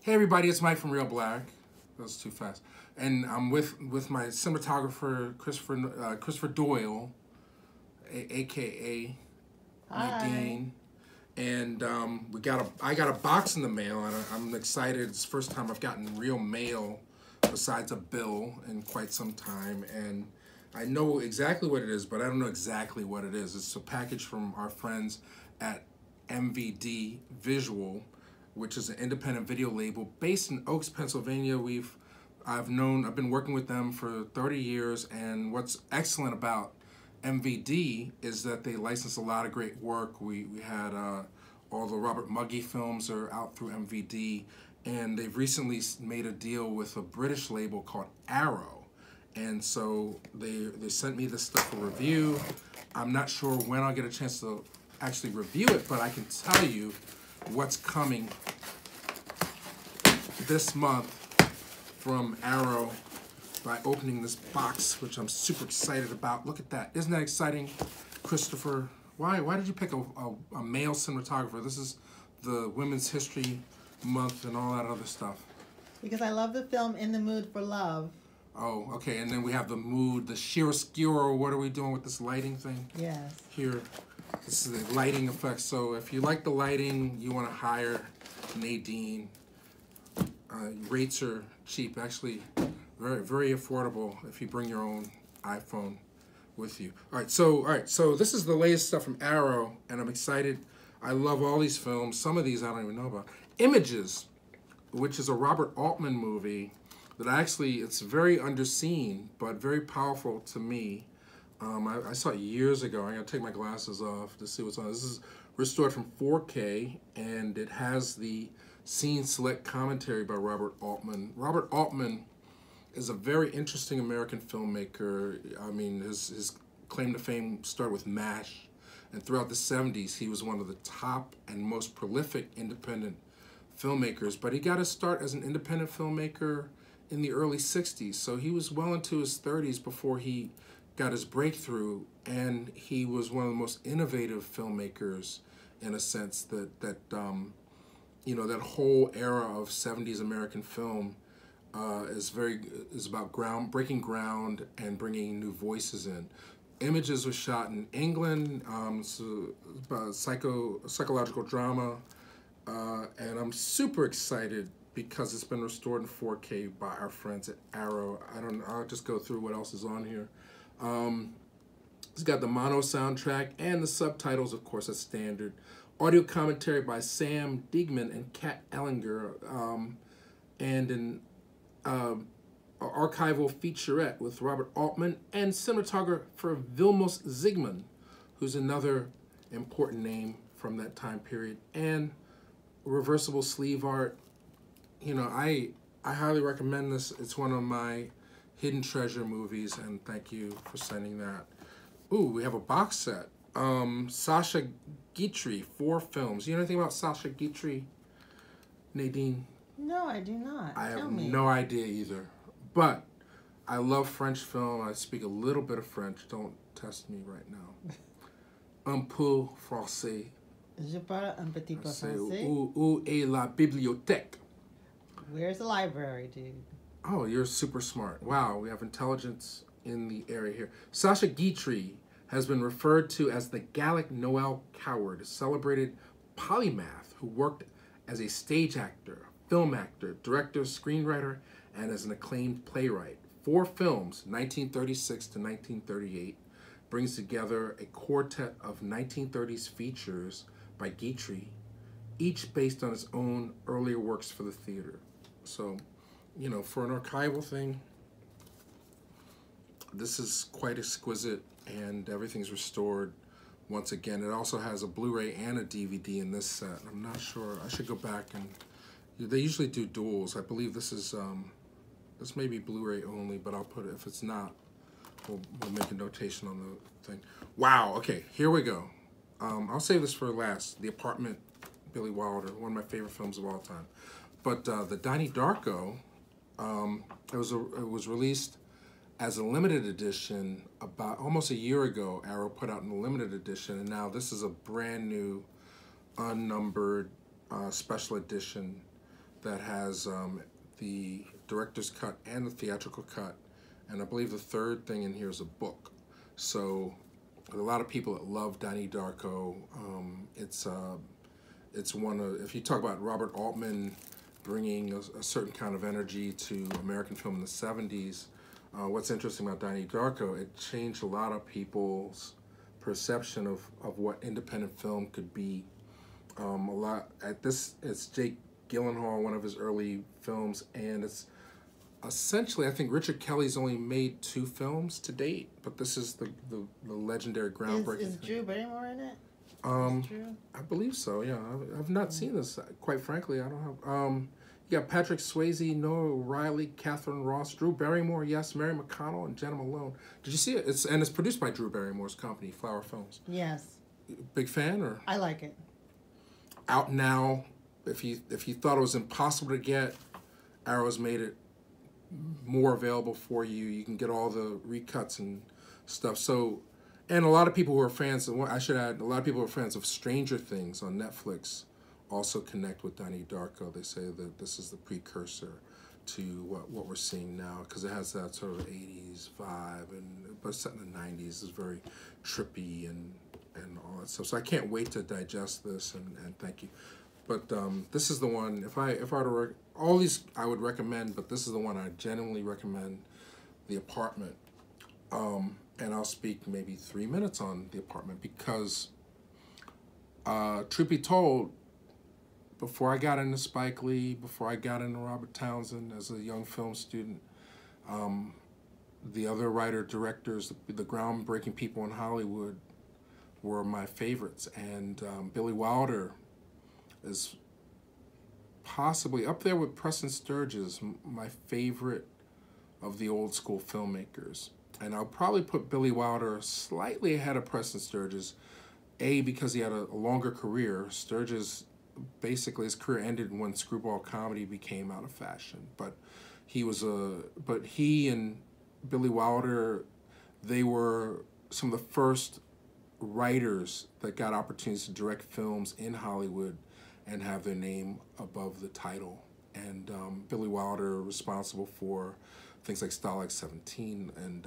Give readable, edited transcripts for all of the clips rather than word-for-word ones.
Hey everybody, it's Mike from Real Black. That was too fast. And I'm with my cinematographer Christopher Doyle, aka Nadine. And I got a box in the mail, and I'm excited. It's the first time I've gotten real mail besides a bill in quite some time. And I know exactly what it is, but I don't know exactly what it is. It's a package from our friends at MVD Visual, which is an independent video label based in Oaks, Pennsylvania. I've been working with them for 30 years, and what's excellent about MVD is that they license a lot of great work. We had all the Robert Muggy films are out through MVD, and they've recently made a deal with a British label called Arrow. And so they sent me this stuff for review. I'm not sure when I'll get a chance to actually review it, but I can tell you what's coming this month from Arrow by opening this box, which I'm super excited about. Look at that. Isn't that exciting, Christopher? Why did you pick a male cinematographer? This is the Women's History Month and all that other stuff. Because I love the film In the Mood for Love. Oh, okay. And then we have the mood, the chiaroscuro. What are we doing with this lighting thing? Yes. Here. This is the lighting effect. So if you like the lighting, you want to hire Nadine. Rates are cheap, actually very, very affordable if you bring your own iPhone with you. All right, so this is the latest stuff from Arrow, and I'm excited. I love all these films. Some of these I don't even know about. Images, which is a Robert Altman movie that it's very underseen, but very powerful to me. I saw it years ago. I'm gonna take my glasses off to see what's on. This is restored from 4K, and it has the scene select commentary by Robert Altman. Robert Altman is a very interesting American filmmaker. I mean, his claim to fame started with MASH, and throughout the 70s, he was one of the top and most prolific independent filmmakers. But he got his start as an independent filmmaker in the early 60s, so he was well into his 30s before he got his breakthrough, and he was one of the most innovative filmmakers in a sense that you know, that whole era of 70s American film is about breaking ground and bringing new voices in. Images was shot in England. It's about psychological drama, and I'm super excited because it's been restored in 4K by our friends at Arrow. I'll just go through what else is on here. It's got the mono soundtrack and the subtitles, of course, as standard. Audio commentary by Sam Diegman and Kat Ellinger, and an archival featurette with Robert Altman and cinematographer Vilmos Zsigmond, who's another important name from that time period, and reversible sleeve art. You know, I highly recommend this. It's one of my hidden treasure movies, and thank you for sending that. Ooh, we have a box set. Sacha Guitry, 4 films. You know anything about Sacha Guitry, Nadine? No, I do not. I have no idea either. But I love French film. I speak a little bit of French. Don't test me right now. Un peu français. Je parle un petit peu français. Où est la bibliothèque? Where's the library, dude? Oh, you're super smart. Wow, we have intelligence in the area here. Sacha Guitry has been referred to as the Gallic Noel Coward, a celebrated polymath who worked as a stage actor, film actor, director, screenwriter, and as an acclaimed playwright. 4 films, 1936 to 1938, brings together a quartet of 1930s features by Guitry, each based on his own earlier works for the theater. So, you know, for an archival thing, this is quite exquisite, and everything's restored once again. It also has a Blu-ray and a DVD in this set. I'm not sure. I should go back, and they usually do duals. I believe this is this may be Blu-ray only, but I'll put it, if it's not, we'll make a notation on the thing. Wow, okay, here we go. I'll save this for last. The Apartment, Billy Wilder, one of my favorite films of all time. But the Donnie Darko, it was released as a limited edition about almost a year ago. Arrow put out in a limited edition, and now this is a brand new, unnumbered special edition that has the director's cut and the theatrical cut, and I believe the third thing in here is a book. So a lot of people that love Donnie Darko. It's one of, if you talk about Robert Altman bringing a certain kind of energy to American film in the 70s, what's interesting about Donnie Darko, it changed a lot of people's perception of what independent film could be. It's Jake Gyllenhaal, one of his early films, and it's essentially, I think Richard Kelly's only made 2 films to date, but this is the legendary groundbreaking Is thing. Drew Barrymore in it? I believe so, yeah. I've not seen this, quite frankly. I don't have. You got Patrick Swayze, Noah O'Reilly, Catherine Ross, Drew Barrymore, yes, Mary McConnell, and Jenna Malone. Did you see it? It's produced by Drew Barrymore's company, Flower Films. Yes. Big fan, or? I like it. Out now. If you thought it was impossible to get, Arrow's made it more available for you. You can get all the recuts and stuff. So, and a lot of people who are fans, I should add, a lot of people who are fans of Stranger Things on Netflix also connect with Donnie Darko. They say that this is the precursor to what we're seeing now, because it has that sort of 80s vibe, but set in the 90s. It's very trippy and all that stuff. So I can't wait to digest this, and thank you. But this is the one, if I were to, all these I would recommend, but this is the one I genuinely recommend, The Apartment. And I'll speak maybe 3 minutes on The Apartment because, truth be told, before I got into Spike Lee, before I got into Robert Townsend as a young film student, the other writer-directors, the groundbreaking people in Hollywood were my favorites. And Billy Wilder is possibly up there with Preston Sturges, my favorite of the old school filmmakers. And I'll probably put Billy Wilder slightly ahead of Preston Sturges, because he had a longer career. Sturges, basically his career ended when screwball comedy became out of fashion. But he and Billy Wilder, they were some of the first writers that got opportunities to direct films in Hollywood and have their name above the title. And Billy Wilder responsible for things like Stalag 17 and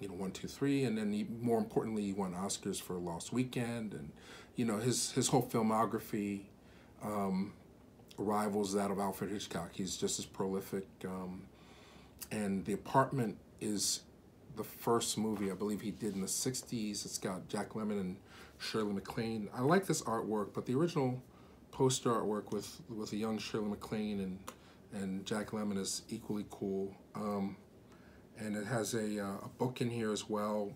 1, 2, 3, and then more importantly, he won Oscars for Lost Weekend, and his whole filmography rivals that of Alfred Hitchcock. He's just as prolific. And The Apartment is the first movie I believe he did in the 60s. It's got Jack Lemmon and Shirley MacLaine. I like this artwork, but the original poster artwork with a young Shirley MacLaine and Jack Lemmon is equally cool. And it has a book in here as well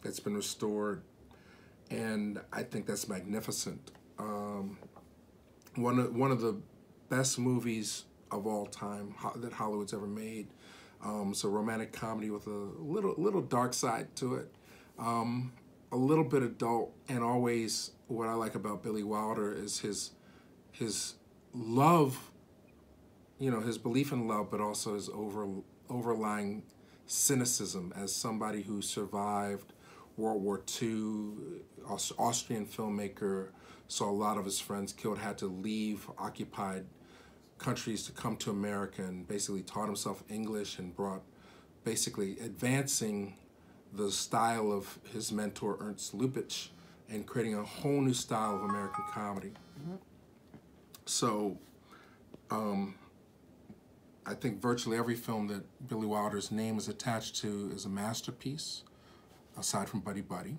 that's been restored, and I think that's magnificent. One of the best movies of all time that Hollywood's ever made. It's a romantic comedy with a little dark side to it, a little bit adult, and always what I like about Billy Wilder is his love, his belief in love, but also his overlying cynicism as somebody who survived World War II, Austrian filmmaker, saw a lot of his friends killed, had to leave occupied countries to come to America, and basically taught himself English and brought, basically advancing the style of his mentor Ernst Lubitsch and creating a whole new style of American comedy. So I think virtually every film that Billy Wilder's name is attached to is a masterpiece, aside from Buddy Buddy.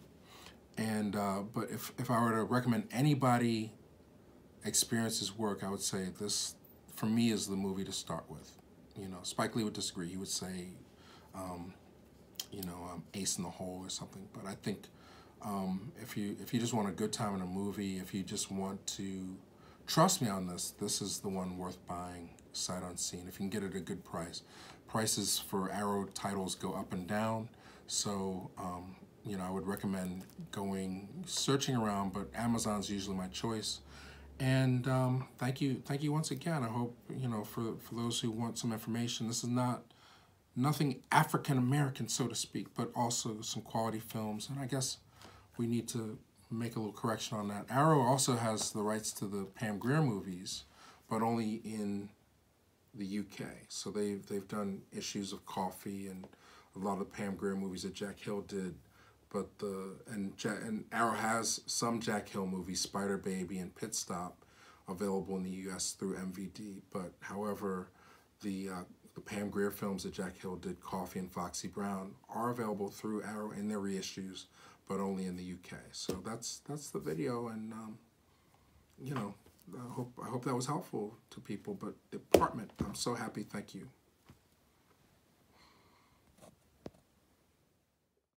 And but if I were to recommend anybody experience his work, I would say this, for me, is the movie to start with. Spike Lee would disagree. He would say, Ace in the Hole or something. But I think if you just want a good time in a movie, if you just want to trust me on this, this is the one worth buying sight unseen. If you can get it at a good price. Prices for Arrow titles go up and down, so I would recommend searching around, but Amazon's usually my choice. And thank you once again. I hope, for those who want some information, this is nothing African-American, so to speak, but also some quality films. And I guess we need to make a little correction on that. Arrow also has the rights to the Pam Grier movies, but only in the UK. So they've done issues of Coffee and a lot of Pam Grier movies that Jack Hill did. But and Arrow has some Jack Hill movies, Spider Baby and Pit Stop, available in the U.S. through MVD. But however, the Pam Grier films that Jack Hill did, Coffee and Foxy Brown, are available through Arrow in their reissues, but only in the UK. So that's the video, and you know, I hope that was helpful to people. But the apartment, I'm so happy. Thank you.